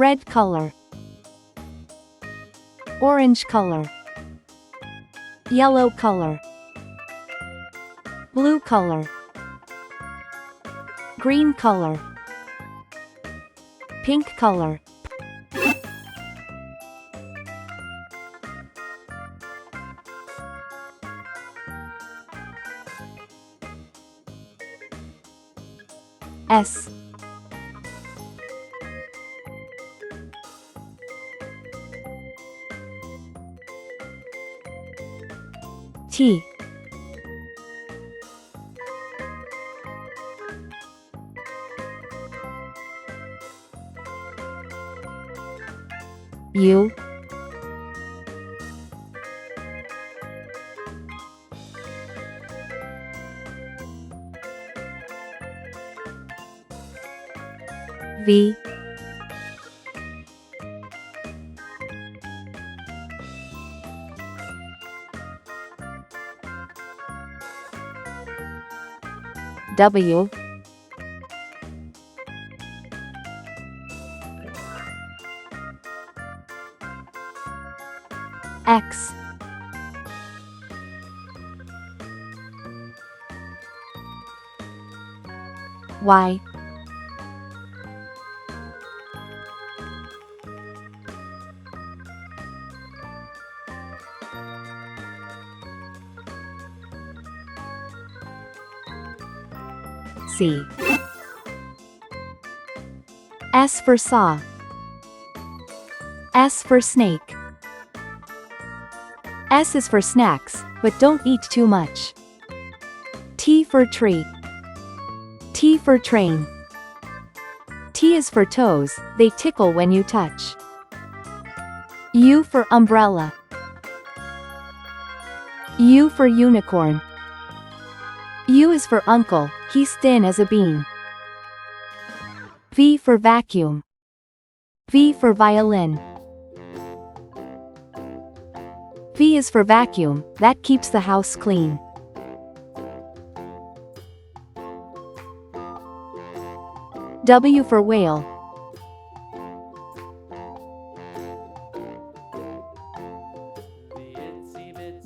red color, orange color, yellow color, blue color, green color, pink color. S T U V W X Y C. S for saw. S for snake. S is for snacks, but don't eat too much. T for tree. T for train. T is for toes, they tickle when you touch. U for umbrella. U for unicorn. U is for uncle, he's thin as a bean. V for vacuum. V for violin. V is for vacuum, that keeps the house clean. W for whale.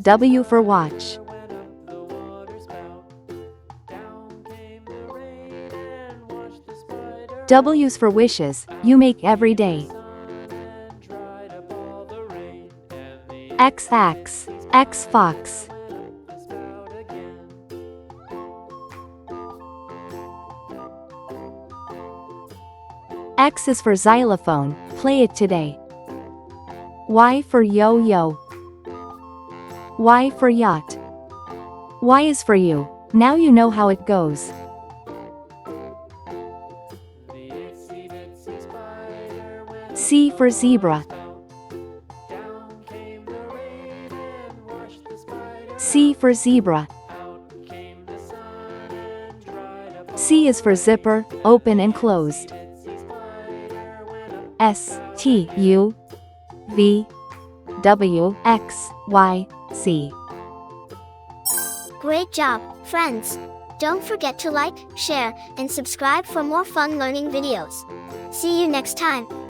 W for watch. W's for wishes, you make every day. X axe, X fox. X is for xylophone, play it today. Y for yo-yo. Y for yacht. Y is for you, now you know how it goes. C for zebra. C for zebra. C is for zipper, open and closed. S, T, U, V, W, X, Y, Z. Great job, friends! Don't forget to like, share, and subscribe for more fun learning videos. See you next time.